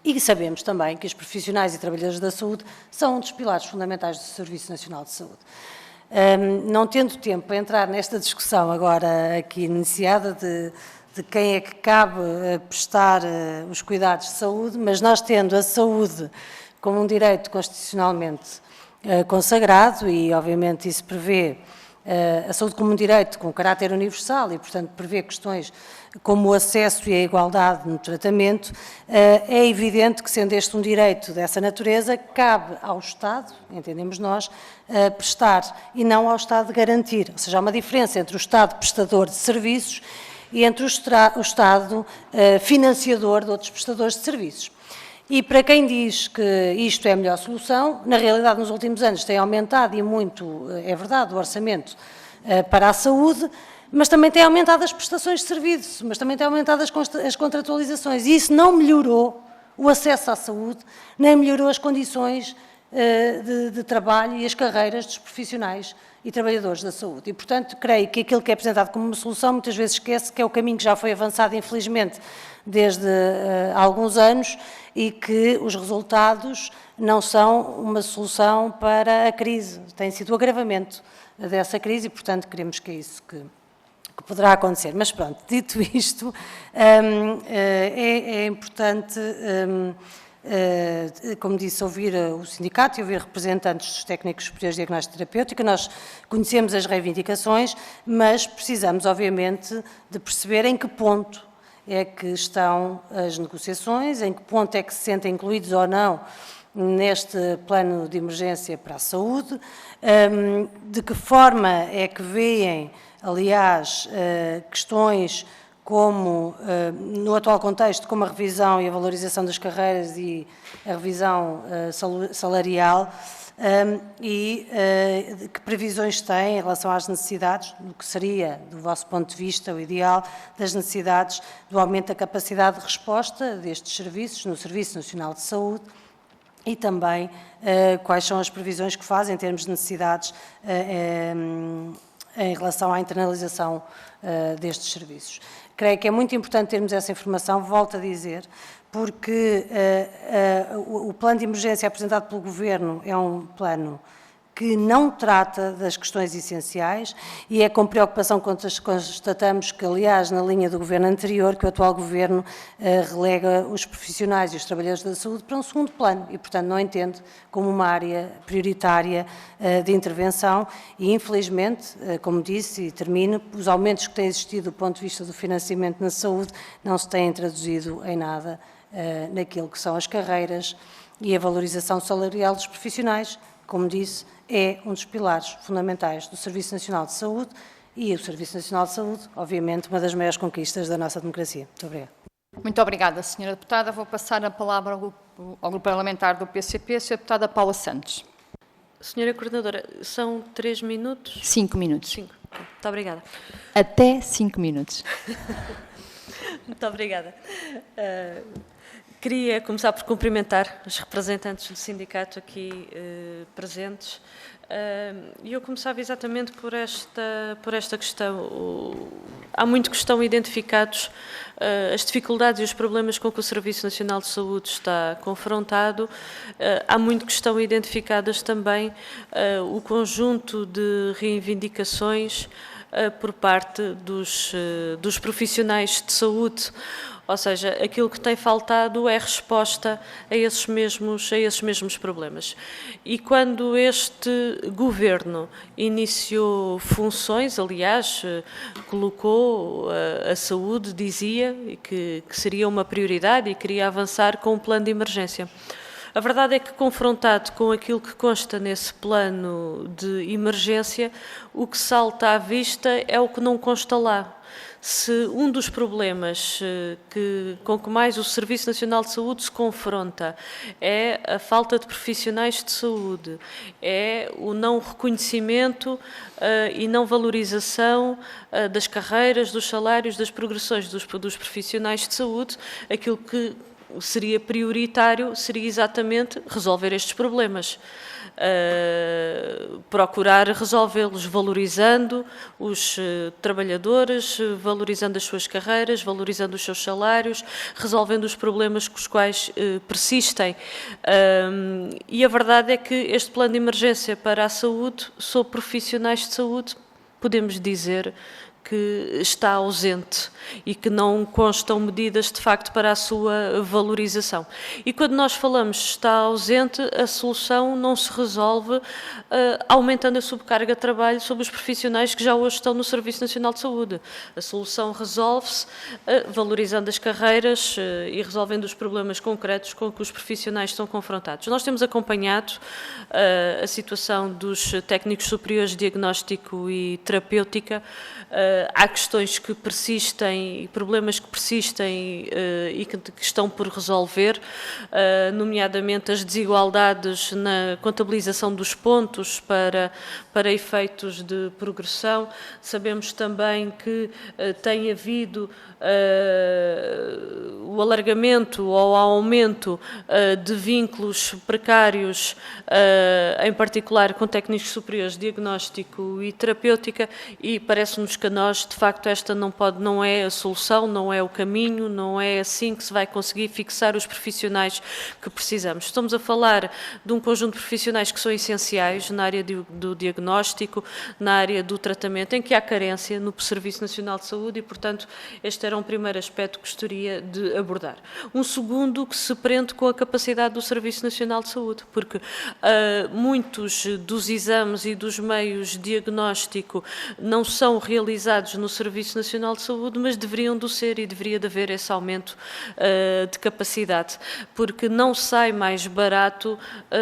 e sabemos também que os profissionais e trabalhadores da saúde são um dos pilares fundamentais do Serviço Nacional de Saúde. Não tendo tempo para entrar nesta discussão agora aqui iniciada de quem é que cabe prestar os cuidados de saúde, mas nós tendo a saúde como um direito constitucionalmente consagrado, e obviamente isso prevê a saúde como um direito com caráter universal e, portanto, prevê questões como o acesso e a igualdade no tratamento, é evidente que, sendo este um direito dessa natureza, cabe ao Estado, entendemos nós, prestar e não ao Estado garantir. Ou seja, há uma diferença entre o Estado prestador de serviços e entre o Estado financiador de outros prestadores de serviços. E para quem diz que isto é a melhor solução, na realidade, nos últimos anos tem aumentado e muito, é verdade, o orçamento para a saúde, mas também tem aumentado as prestações de serviço, mas também tem aumentado as contratualizações. E isso não melhorou o acesso à saúde, nem melhorou as condições de trabalho e as carreiras dos profissionais e trabalhadores da saúde. E, portanto, creio que aquilo que é apresentado como uma solução, muitas vezes esquece que é o caminho que já foi avançado, infelizmente, desde há alguns anos, e que os resultados não são uma solução para a crise, tem sido o agravamento dessa crise e, portanto, queremos que é isso que poderá acontecer. Mas pronto, dito isto, é importante como disse, ouvir o sindicato e ouvir representantes dos técnicos superiores de diagnóstico terapêutico. Nós conhecemos as reivindicações, mas precisamos, obviamente, de perceber em que ponto é que estão as negociações, em que ponto é que se sentem incluídos ou não neste plano de emergência para a saúde, de que forma é que veem, aliás, questões como, no atual contexto, como a revisão e a valorização das carreiras e a revisão salarial, e que previsões têm em relação às necessidades, do que seria, do vosso ponto de vista, o ideal das necessidades do aumento da capacidade de resposta destes serviços no Serviço Nacional de Saúde, e também quais são as previsões que fazem em termos de necessidades em relação à internalização destes serviços. Creio que é muito importante termos essa informação, volto a dizer, porque o plano de emergência apresentado pelo Governo é um plano que não trata das questões essenciais e é com preocupação que constatamos que, aliás, na linha do Governo anterior, que o atual Governo relega os profissionais e os trabalhadores da saúde para um segundo plano e, portanto, não entende como uma área prioritária de intervenção e, infelizmente, como disse e termino, os aumentos que têm existido do ponto de vista do financiamento na saúde não se têm traduzido em nada naquilo que são as carreiras e a valorização salarial dos profissionais. Como disse, é um dos pilares fundamentais do Serviço Nacional de Saúde e o Serviço Nacional de Saúde, obviamente, uma das maiores conquistas da nossa democracia. Muito obrigada. Muito obrigada, Sra. Deputada. Vou passar a palavra ao Grupo Parlamentar do PCP, a Sra. Deputada Paula Santos. Senhora Coordenadora, são 3 minutos? 5 minutos. 5. Muito obrigada. Até 5 minutos. Muito obrigada. Queria começar por cumprimentar os representantes do sindicato aqui presentes. E eu começava exatamente por esta questão. Há muito que estão identificados as dificuldades e os problemas com que o Serviço Nacional de Saúde está confrontado. Há muito que estão identificadas também o conjunto de reivindicações por parte dos profissionais de saúde. Ou seja, aquilo que tem faltado é resposta a esses mesmos problemas. E quando este Governo iniciou funções, aliás, colocou a saúde, dizia que seria uma prioridade e queria avançar com um plano de emergência. A verdade é que, confrontado com aquilo que consta nesse plano de emergência, o que salta à vista é o que não consta lá. Se um dos problemas com que mais o Serviço Nacional de Saúde se confronta é a falta de profissionais de saúde, é o não reconhecimento e não valorização das carreiras, dos salários, das progressões dos profissionais de saúde, aquilo que seria prioritário seria exatamente resolver estes problemas. Procurar resolvê-los valorizando os trabalhadores, valorizando as suas carreiras, valorizando os seus salários, resolvendo os problemas com os quais persistem. E a verdade é que este plano de emergência para a saúde, sobre profissionais de saúde, podemos dizer que está ausente e que não constam medidas de facto para a sua valorização. E quando nós falamos está ausente, a solução não se resolve aumentando a subcarga de trabalho sobre os profissionais que já hoje estão no Serviço Nacional de Saúde. A solução resolve-se valorizando as carreiras e resolvendo os problemas concretos com que os profissionais estão confrontados. Nós temos acompanhado a situação dos técnicos superiores de diagnóstico e terapêutica. Há questões que persistem, problemas que persistem e que estão por resolver, nomeadamente as desigualdades na contabilização dos pontos para efeitos de progressão. Sabemos também que tem havido o alargamento ou aumento de vínculos precários, em particular com técnicos superiores de diagnóstico e terapêutica, e parece-nos que a nós, de facto, esta não é a solução, não é o caminho, não é assim que se vai conseguir fixar os profissionais que precisamos. Estamos a falar de um conjunto de profissionais que são essenciais na área do diagnóstico, na área do tratamento, em que há carência no Serviço Nacional de Saúde e, portanto, este era um primeiro aspecto que gostaria de abordar. Um segundo que se prende com a capacidade do Serviço Nacional de Saúde, porque muitos dos exames e dos meios de diagnóstico não são realizados no Serviço Nacional de Saúde, mas deveriam de ser e deveria de haver esse aumento de capacidade, porque não sai mais barato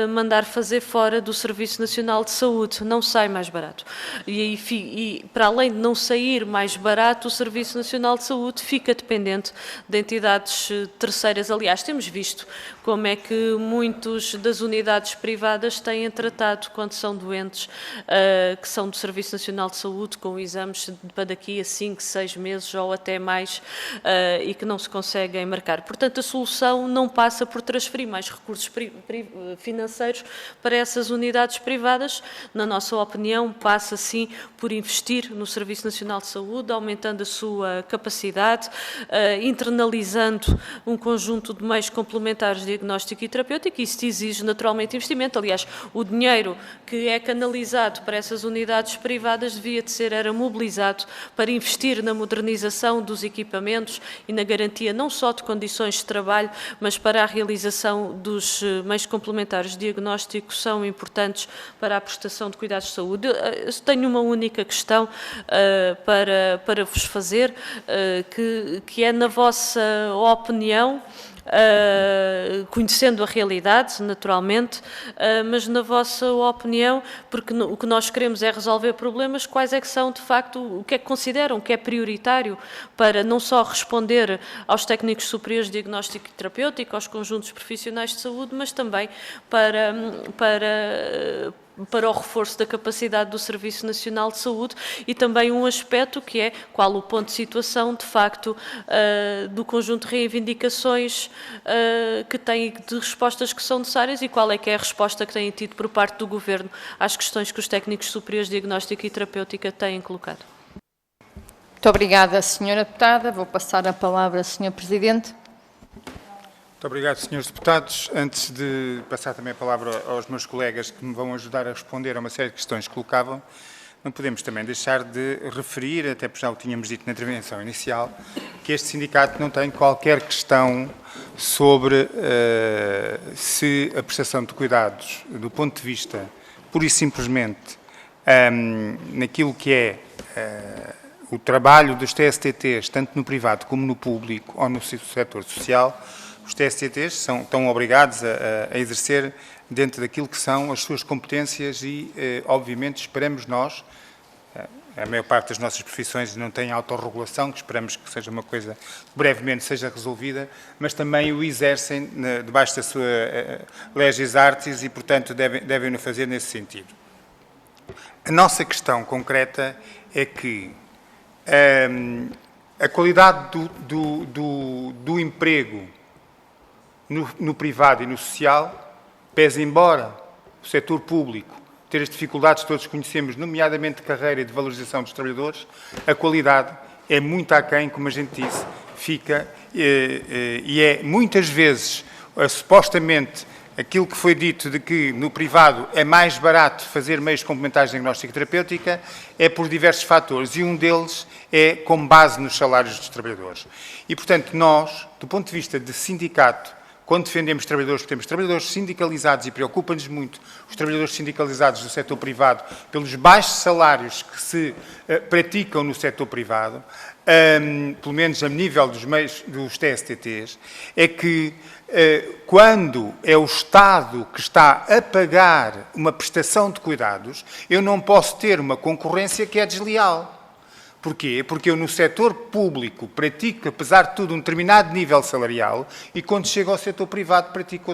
mandar fazer fora do Serviço Nacional de Saúde, não sai mais barato. E para além de não sair mais barato, o Serviço Nacional de Saúde fica dependente de entidades terceiras. Aliás, temos visto como é que muitas das unidades privadas têm tratado quando são doentes, que são do Serviço Nacional de Saúde, com exames para daqui a 5, 6 meses ou até mais, e que não se conseguem marcar. Portanto, a solução não passa por transferir mais recursos financeiros para essas unidades privadas. Na nossa opinião, passa sim por investir no Serviço Nacional de Saúde, aumentando a sua capacidade, internalizando um conjunto de meios complementares de diagnóstico e terapêutico. Isso exige naturalmente investimento. Aliás, o dinheiro que é canalizado para essas unidades privadas devia de ser mobilizado para investir na modernização dos equipamentos e na garantia não só de condições de trabalho, mas para a realização dos meios complementares de diagnóstico, são importantes para a prestação de cuidados de saúde. Eu tenho uma única questão para vos fazer, que é, na vossa opinião, conhecendo a realidade, naturalmente, mas na vossa opinião, porque o que nós queremos é resolver problemas, quais é que são, de facto, o que é que consideram que é prioritário para não só responder aos técnicos superiores de diagnóstico e terapêutico, aos conjuntos profissionais de saúde, mas também para o reforço da capacidade do Serviço Nacional de Saúde e também um aspecto que é qual o ponto de situação, de facto, do conjunto de reivindicações que têm, de respostas que são necessárias e qual é que é a resposta que têm tido por parte do Governo às questões que os técnicos superiores de diagnóstico e terapêutica têm colocado. Muito obrigada, Sra. Deputada. Vou passar a palavra ao Sr. Presidente. Muito obrigado, senhores deputados. Antes de passar também a palavra aos meus colegas que me vão ajudar a responder a uma série de questões que colocavam, não podemos também deixar de referir, até porque já o tínhamos dito na intervenção inicial, que este sindicato não tem qualquer questão sobre se a prestação de cuidados, do ponto de vista, pura e simplesmente, naquilo que é o trabalho dos TSTTs, tanto no privado como no público ou no setor social. Os TSTTs estão obrigados a exercer dentro daquilo que são as suas competências e, obviamente, esperamos nós, a maior parte das nossas profissões não tem autorregulação, que esperamos que seja uma coisa que brevemente seja resolvida, mas também o exercem debaixo da sua legis artis e, portanto, devem-no fazer nesse sentido. A nossa questão concreta é que a qualidade do emprego no privado e no social, pese embora o setor público ter as dificuldades que todos conhecemos, nomeadamente de carreira e de valorização dos trabalhadores, a qualidade é muito aquém, como a gente disse, fica e é muitas vezes, supostamente, aquilo que foi dito de que no privado é mais barato fazer meios complementares de diagnóstico e terapêutica, é por diversos fatores, e um deles é com base nos salários dos trabalhadores. E, portanto, nós, do ponto de vista de sindicato, quando defendemos trabalhadores, porque temos trabalhadores sindicalizados e preocupa-nos muito os trabalhadores sindicalizados do setor privado pelos baixos salários que se praticam no setor privado, pelo menos a nível dos TSTTs, é que quando é o Estado que está a pagar uma prestação de cuidados, eu não posso ter uma concorrência que é desleal. Porquê? Porque eu no setor público pratico, apesar de tudo, um determinado nível salarial e quando chego ao setor privado pratico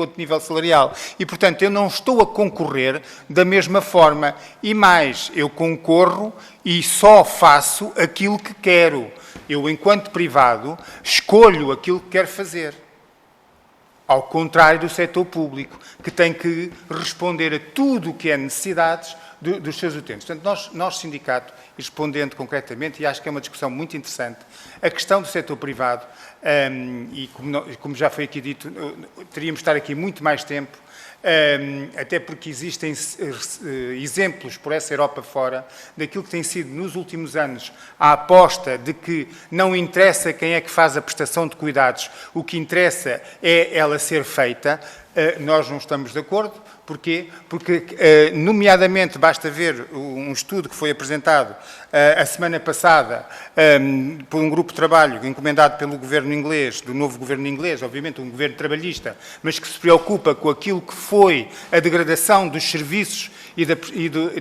outro nível salarial. E, portanto, eu não estou a concorrer da mesma forma. E mais, eu concorro e só faço aquilo que quero. Eu, enquanto privado, escolho aquilo que quero fazer. ao contrário do setor público, que tem que responder a tudo o que é necessidades dos seus utentes. Portanto, nós, sindicato, respondendo concretamente, e acho que é uma discussão muito interessante, a questão do setor privado, e como já foi aqui dito, teríamos de estar aqui muito mais tempo, até porque existem exemplos por essa Europa fora daquilo que tem sido nos últimos anos a aposta de que não interessa quem é que faz a prestação de cuidados, o que interessa é ela ser feita. Nós não estamos de acordo. Porquê? Porque, nomeadamente, basta ver um estudo que foi apresentado a semana passada por um grupo de trabalho encomendado pelo governo inglês, do novo governo inglês, obviamente um governo trabalhista, mas que se preocupa com aquilo que foi a degradação dos serviços e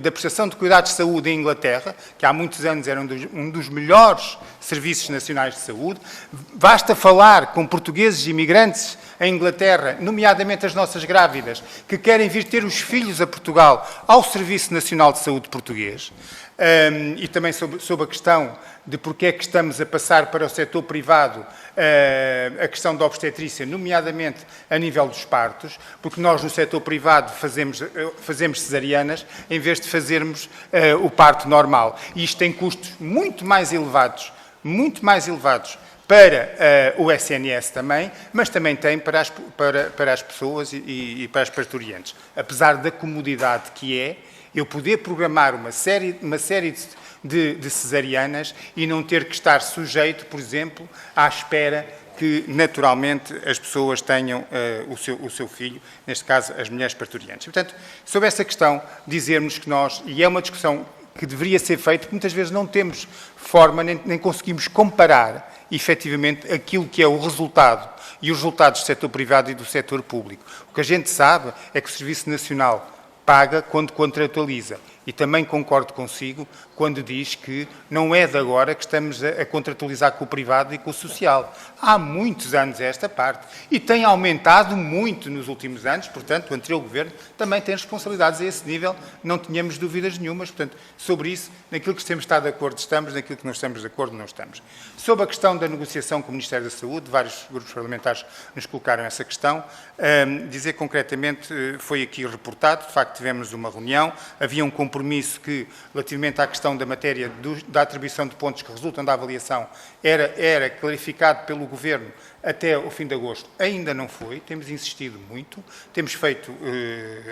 da prestação de cuidados de saúde em Inglaterra, que há muitos anos era um dos melhores serviços nacionais de saúde. Basta falar com portugueses e imigrantes em Inglaterra, nomeadamente as nossas grávidas, que querem vir ter os filhos a Portugal ao Serviço Nacional de Saúde português, e também sobre a questão de porque é que estamos a passar para o setor privado a questão da obstetrícia, nomeadamente a nível dos partos, porque nós no setor privado fazemos cesarianas em vez de fazermos o parto normal. E isto tem custos muito mais elevados para o SNS também, mas também tem para as pessoas e para as parturientes. Apesar da comodidade que é, eu poder programar uma série de cesarianas e não ter que estar sujeito, por exemplo, à espera que, naturalmente, as pessoas tenham o seu filho, neste caso, as mulheres parturientes. Portanto, sobre essa questão, dizermos que nós, e é uma discussão que deveria ser feita, porque muitas vezes não temos forma, nem conseguimos comparar, efetivamente, aquilo que é o resultado e os resultados do setor privado e do setor público. O que a gente sabe é que o Serviço Nacional paga quando contratualiza. E também concordo consigo quando diz que não é de agora que estamos a contratualizar com o privado e com o social. Há muitos anos esta parte. E tem aumentado muito nos últimos anos, portanto, o anterior governo também tem responsabilidades a esse nível, não tínhamos dúvidas nenhumas. Portanto, sobre isso, naquilo que temos estado de acordo estamos, naquilo que não estamos de acordo não estamos. Sobre a questão da negociação com o Ministério da Saúde, vários grupos parlamentares nos colocaram essa questão. Dizer concretamente, foi aqui reportado, de facto tivemos uma reunião, havia um compromisso que, relativamente à questão da matéria da atribuição de pontos que resultam da avaliação, era clarificado pelo Governo até o fim de agosto. Ainda não foi, temos insistido muito, temos feito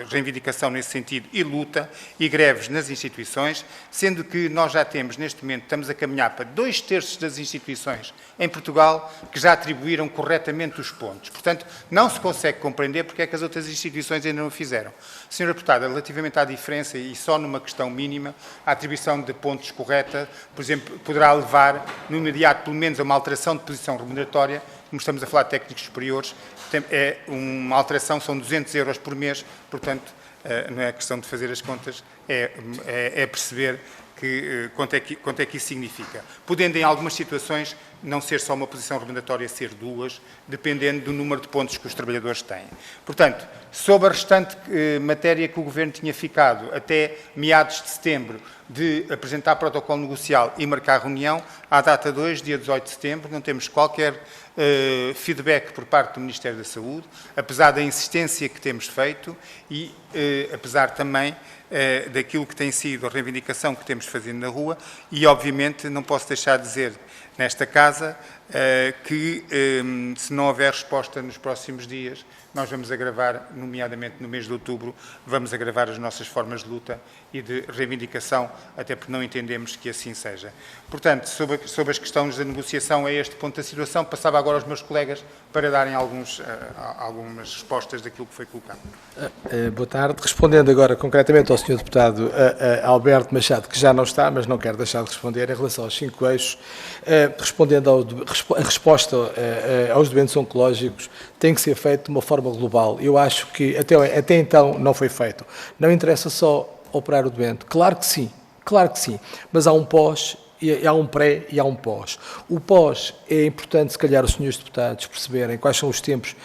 reivindicação nesse sentido e luta e greves nas instituições, sendo que nós já temos, neste momento, estamos a caminhar para 2/3 das instituições em Portugal que já atribuíram corretamente os pontos. Portanto, não se consegue compreender porque é que as outras instituições ainda não o fizeram. Senhora Deputada, relativamente à diferença, e só numa questão mínima, a atribuição de pontos correta, por exemplo, poderá levar, no imediato, pelo menos, a uma alteração de posição remuneratória. Como estamos a falar de técnicos superiores, é uma alteração, são 200 euros por mês, portanto, não é questão de fazer as contas, é perceber quanto é que isso significa. Podendo, em algumas situações, não ser só uma posição remuneratória, ser duas, dependendo do número de pontos que os trabalhadores têm. Portanto, sobre a restante matéria que o Governo tinha ficado até meados de setembro de apresentar protocolo negocial e marcar reunião, à data 2, dia 18 de setembro, não temos qualquer feedback por parte do Ministério da Saúde, apesar da insistência que temos feito e apesar também daquilo que tem sido a reivindicação que temos fazendo na rua e, obviamente, não posso deixar de dizer nesta casa que, se não houver resposta nos próximos dias, nós vamos agravar, nomeadamente no mês de outubro, vamos agravar as nossas formas de luta e de reivindicação, até porque não entendemos que assim seja. Portanto, sobre as questões da negociação, é este ponto da situação. Passava agora aos meus colegas para darem algumas respostas daquilo que foi colocado. Boa tarde. Respondendo agora concretamente ao Sr. Deputado Alberto Machado, que já não está, mas não quero deixar de responder em relação aos 5 eixos, respondendo a resposta aos doentes oncológicos, tem que ser feito de uma forma global. Eu acho que até então não foi feito. Não interessa só operar o doente. Claro que sim, mas há um pós, há um pré e há um pós. O pós é importante, se calhar, os senhores deputados perceberem quais são os tempos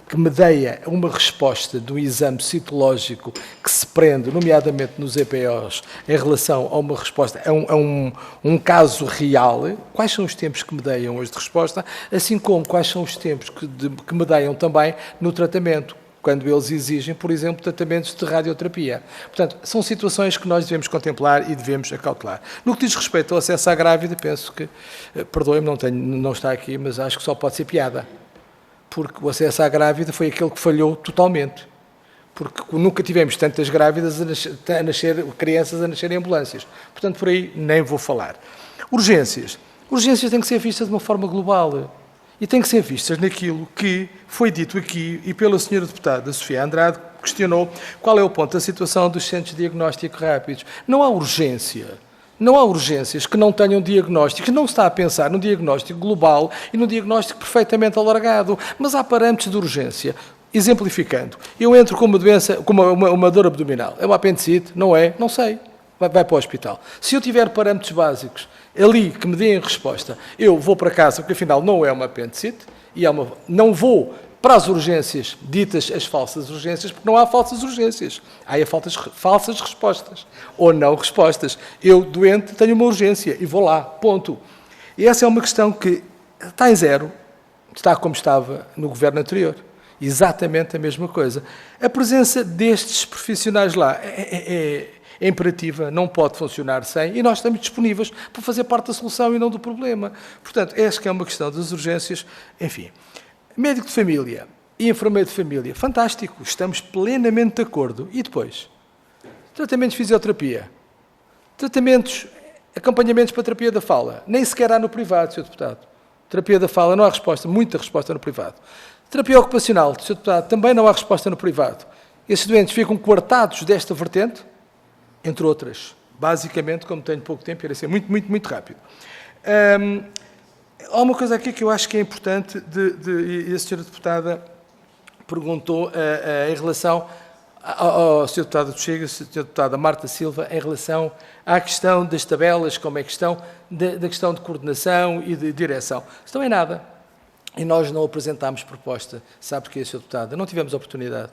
que medeia uma resposta do exame citológico que se prende, nomeadamente nos EPOs, em relação a uma resposta, a um caso real, quais são os tempos que medeiam hoje de resposta, assim como quais são os tempos que medeiam também no tratamento, quando eles exigem, por exemplo, tratamentos de radioterapia. Portanto, são situações que nós devemos contemplar e devemos acautelar. No que diz respeito ao acesso à grávida, penso que, perdoem-me, não está aqui, mas acho que só pode ser piada. Porque o acesso à grávida foi aquele que falhou totalmente. Porque nunca tivemos tantas grávidas crianças a nascer em ambulâncias. Portanto, por aí nem vou falar. Urgências. Urgências têm que ser vistas de uma forma global. E têm que ser vistas naquilo que foi dito aqui e pela senhora deputada Sofia Andrade, que questionou qual é o ponto da situação dos centros de diagnóstico rápidos. Não há urgência. Não há urgências que não tenham diagnósticos. Não se está a pensar num diagnóstico global e num diagnóstico perfeitamente alargado. Mas há parâmetros de urgência. Exemplificando, eu entro com uma doença, com uma dor abdominal. É uma apendicite? Não é? Não sei. Vai para o hospital. Se eu tiver parâmetros básicos ali que me deem resposta, eu vou para casa, porque afinal não é uma apendicite, e não vou para as urgências, ditas as falsas urgências, porque não há falsas urgências. Há falsas respostas, ou não respostas. Eu, doente, tenho uma urgência e vou lá, ponto. E essa é uma questão que está em zero, está como estava no governo anterior. Exatamente a mesma coisa. A presença destes profissionais lá é imperativa, não pode funcionar sem, e nós estamos disponíveis para fazer parte da solução e não do problema. Portanto, essa que é uma questão das urgências. Enfim, médico de família e enfermeiro de família, fantástico, estamos plenamente de acordo. E depois? Tratamentos de fisioterapia, acompanhamentos para terapia da fala, nem sequer há no privado, Sr. Deputado. Terapia da fala, não há resposta, muita resposta no privado. Terapia ocupacional, Sr. Deputado, também não há resposta no privado. Esses doentes ficam coartados desta vertente, entre outras. Basicamente, como tenho pouco tempo, irei ser muito rápido. Há uma coisa aqui que eu acho que é importante, e a senhora deputada perguntou em relação ao Sr. Deputado do Chega, a senhora deputada Marta Silva, em relação à questão das tabelas, como é que estão, da questão de coordenação e de direção. Isto não é nada. E nós não apresentámos proposta. Sabe porquê, Sr. Deputada? Não tivemos oportunidade.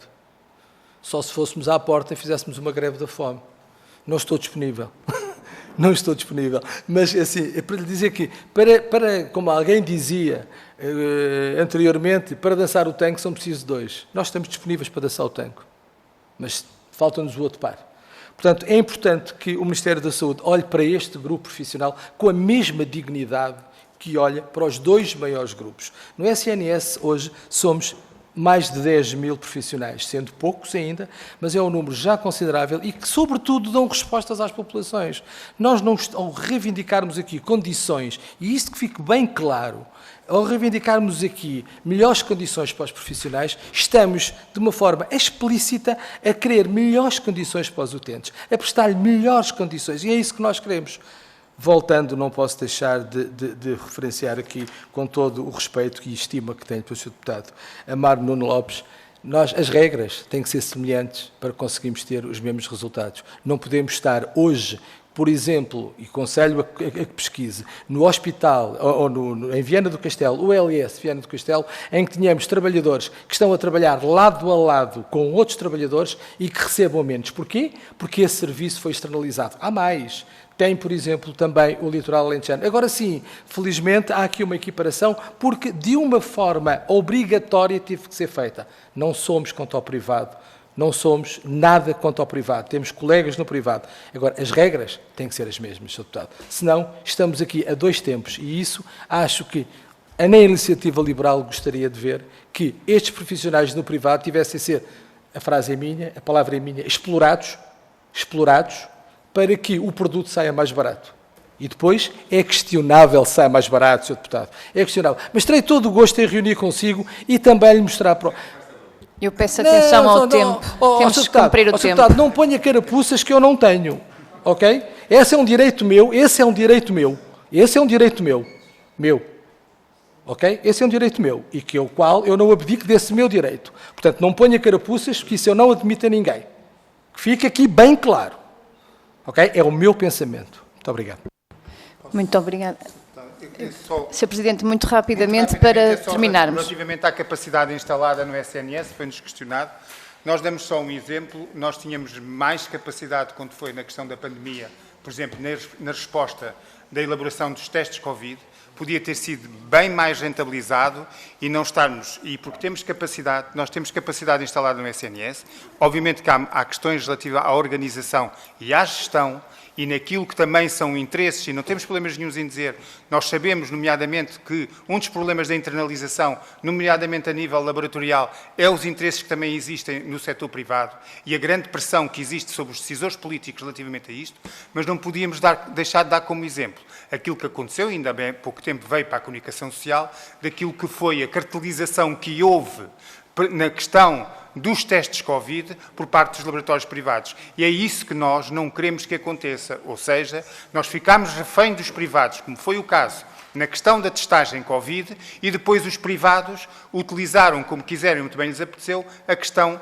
Só se fôssemos à porta e fizéssemos uma greve da fome. Não estou disponível. Não estou disponível. Mas, assim, é para lhe dizer que, como alguém dizia anteriormente, para dançar o tango são precisos dois. Nós estamos disponíveis para dançar o tango. Mas falta-nos o outro par. Portanto, é importante que o Ministério da Saúde olhe para este grupo profissional com a mesma dignidade que olha para os dois maiores grupos. No SNS, hoje, somos mais de 10 mil profissionais, sendo poucos ainda, mas é um número já considerável e que, sobretudo, dão respostas às populações. Nós, ao reivindicarmos aqui condições, e isto que fique bem claro, ao reivindicarmos aqui melhores condições para os profissionais, estamos, de uma forma explícita, a querer melhores condições para os utentes, a prestar-lhe melhores condições, e é isso que nós queremos. Voltando, não posso deixar de referenciar aqui, com todo o respeito e estima que tenho pelo Sr. Deputado Amaro Nuno Lopes, as regras têm que ser semelhantes para conseguirmos ter os mesmos resultados. Não podemos estar hoje, por exemplo, e aconselho a que pesquise, no hospital, em Viana do Castelo, o LS Viana do Castelo, em que tenhamos trabalhadores que estão a trabalhar lado a lado com outros trabalhadores e que recebam menos. Porquê? Porque esse serviço foi externalizado. Há mais. Tem, por exemplo, também o litoral alentejano. Agora sim, felizmente, há aqui uma equiparação, porque de uma forma obrigatória teve que ser feita. Não somos contra o privado, não somos nada contra o privado, temos colegas no privado. Agora, as regras têm que ser as mesmas, Sr. Deputado. Senão, estamos aqui a dois tempos, e isso acho que na iniciativa liberal gostaria de ver que estes profissionais no privado tivessem a ser, a frase é minha, a palavra é minha, explorados, para que o produto saia mais barato. E depois é questionável se sai mais barato, Sr. Deputado. É questionável. Mas terei todo o gosto em reunir consigo e também lhe mostrar... Eu peço atenção ao tempo. Temos que cumprir o tempo. Deputado, não ponha carapuças que eu não tenho. Ok? Esse é um direito meu. Esse é um direito meu. Meu. Ok? Esse é um direito meu. E que o qual eu não abdico desse meu direito. Portanto, não ponha carapuças, que isso eu não admito a ninguém. Que fique aqui bem claro. Ok? É o meu pensamento. Muito obrigado. Muito obrigada. Sr. Presidente, muito rapidamente para terminarmos. Relativamente à capacidade instalada no SNS, foi-nos questionado. Nós damos só um exemplo. Nós tínhamos mais capacidade quando foi na questão da pandemia, por exemplo, na resposta da elaboração dos testes Covid, podia ter sido bem mais rentabilizado e não estarmos, e porque temos capacidade, nós temos capacidade instalada no SNS, obviamente que há questões relativas à organização e à gestão, e naquilo que também são interesses, e não temos problemas nenhuns em dizer, nós sabemos, nomeadamente, que um dos problemas da internalização, nomeadamente a nível laboratorial, é os interesses que também existem no setor privado e a grande pressão que existe sobre os decisores políticos relativamente a isto, mas não podíamos deixar de dar como exemplo aquilo que aconteceu, ainda bem há pouco tempo veio para a comunicação social, daquilo que foi a cartelização que houve na questão dos testes Covid por parte dos laboratórios privados. E é isso que nós não queremos que aconteça, ou seja, nós ficámos refém dos privados, como foi o caso na questão da testagem Covid, e depois os privados utilizaram, como quiserem, muito bem lhes apeteceu, a questão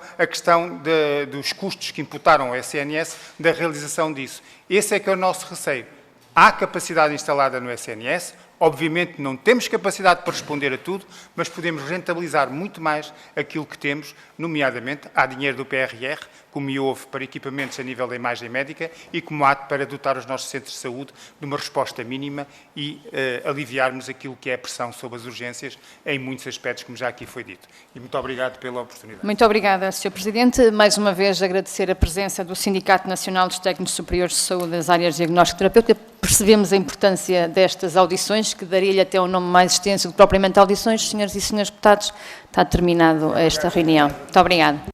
dos custos que imputaram ao SNS da realização disso. Esse é que é o nosso receio. Há capacidade instalada no SNS, obviamente não temos capacidade para responder a tudo, mas podemos rentabilizar muito mais aquilo que temos, nomeadamente há dinheiro do PRR, como houve para equipamentos a nível da imagem médica e como há para dotar os nossos centros de saúde de uma resposta mínima e aliviarmos aquilo que é a pressão sobre as urgências em muitos aspectos, como já aqui foi dito. E muito obrigado pela oportunidade. Muito obrigada, Sr. Presidente. Mais uma vez agradecer a presença do Sindicato Nacional dos Técnicos Superiores de Saúde das áreas de diagnóstico terapêutico. Percebemos a importância destas audições, que daria-lhe até um nome mais extenso do que propriamente audições. Senhoras e senhores deputados, está terminado esta reunião. Muito obrigada.